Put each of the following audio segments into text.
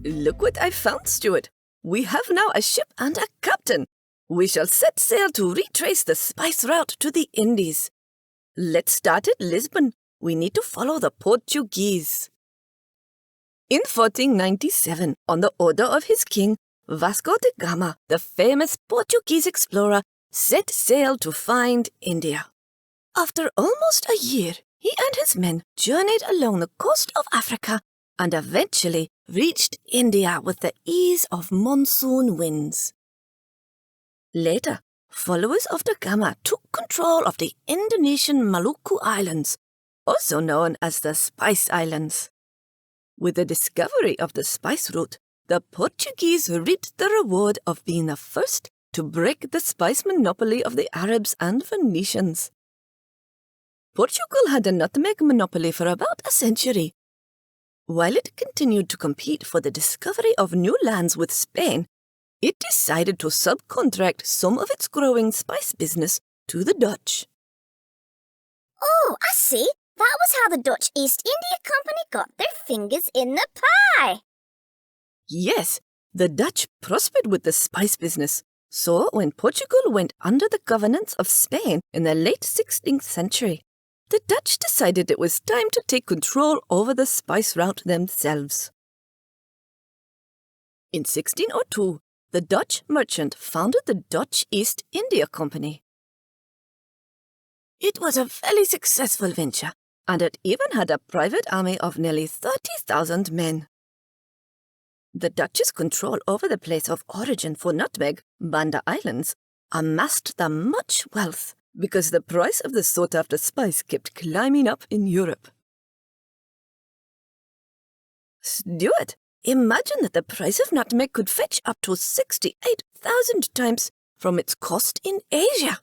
Look what I found, Stuart. We have now a ship and a captain. We shall set sail to retrace the spice route to the Indies. Let's start at Lisbon. We need to follow the Portuguese. In 1497, on the order of his king, Vasco da Gama, the famous Portuguese explorer, set sail to find India. After almost a year, he and his men journeyed along the coast of Africa and eventually reached India with the ease of monsoon winds. Later, followers of da Gama took control of the Indonesian Maluku Islands, also known as the Spice Islands. With the discovery of the spice route, the Portuguese reaped the reward of being the first to break the spice monopoly of the Arabs and Venetians. Portugal had a nutmeg monopoly for about a century. While it continued to compete for the discovery of new lands with Spain, it decided to subcontract some of its growing spice business to the Dutch. Oh, I see. That was how the Dutch East India Company got their fingers in the pie. Yes, the Dutch prospered with the spice business. So when Portugal went under the governance of Spain in the late 16th century, the Dutch decided it was time to take control over the spice route themselves. In 1602, the Dutch merchant founded the Dutch East India Company. It was a very successful venture, and it even had a private army of nearly 30,000 men. The Dutch's control over the place of origin for nutmeg, Banda Islands, amassed them much wealth because the price of the sought-after spice kept climbing up in Europe. Stuart, imagine that the price of nutmeg could fetch up to 68,000 times from its cost in Asia.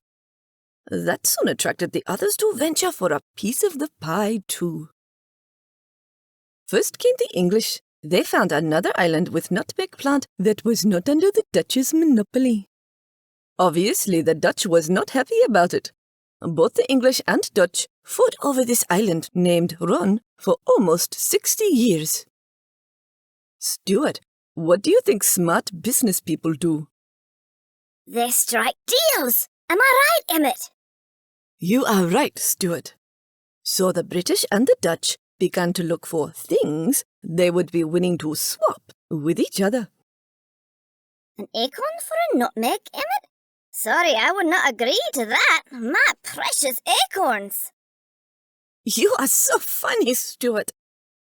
That soon attracted the others to venture for a piece of the pie too. First came the English. They found another island with nutmeg plant that was not under the Dutch's monopoly. Obviously, the Dutch was not happy about it. Both the English and Dutch fought over this island named Ron for almost 60 years. Stuart, what do you think smart business people do? They strike deals. Am I right, Emmett? You are right, Stuart. So the British and the Dutch began to look for things they would be willing to swap with each other. An acorn for a nutmeg, Emmett? Sorry, I would not agree to that. My precious acorns. You are so funny, Stuart.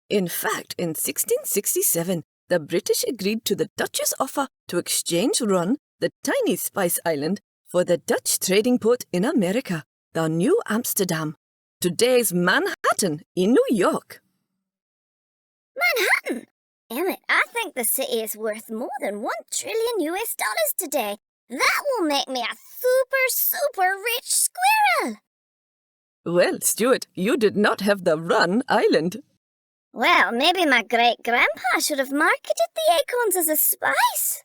In fact, in 1667, the British agreed to the Dutch's offer to exchange Ron, the tiny spice island, for the Dutch trading port in America, the New Amsterdam, today's Manhattan in New York. Manhattan? Emmett, I think the city is worth more than $1 trillion US today. That will make me a super rich squirrel. Well, Stuart, you did not have the Run Island. Well, maybe my great-grandpa should have marketed the acorns as a spice.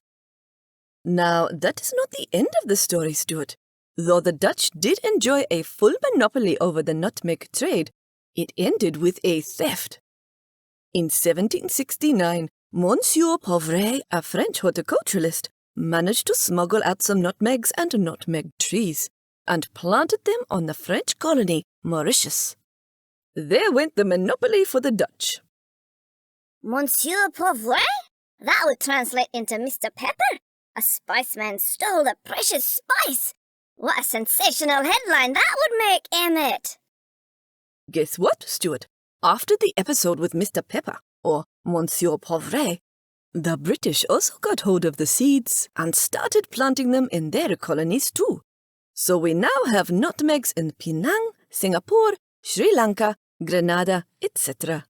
Now, that is not the end of the story, Stuart. Though the Dutch did enjoy a full monopoly over the nutmeg trade, it ended with a theft. In 1769, Monsieur Pauvret, a French horticulturalist, managed to smuggle out some nutmegs and nutmeg trees and planted them on the French colony, Mauritius. There went the monopoly for the Dutch. Monsieur Pauvret? That would translate into Mr. Pepper. A spiceman stole the precious spice. What a sensational headline that would make, Emmett. Guess what, Stuart? After the episode with Mr. Pepper, or Monsieur Pauvret, the British also got hold of the seeds and started planting them in their colonies too. So we now have nutmegs in Penang, Singapore, Sri Lanka, Grenada, etc.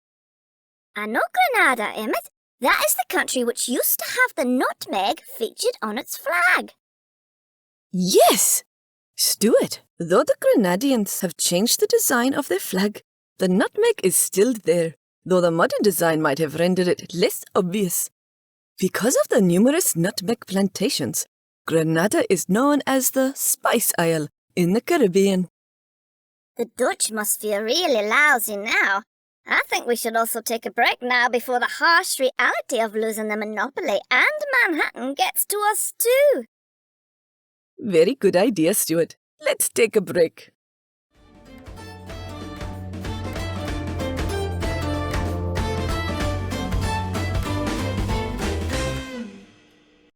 I know Grenada, Emmett. That is the country which used to have the nutmeg featured on its flag. Yes! Stuart, though the Grenadians have changed the design of their flag, the nutmeg is still there, though the modern design might have rendered it less obvious. Because of the numerous nutmeg plantations, Grenada is known as the Spice Isle in the Caribbean. The Dutch must feel really lousy now. I think we should also take a break now before the harsh reality of losing the monopoly and Manhattan gets to us too. Very good idea, Stuart. Let's take a break.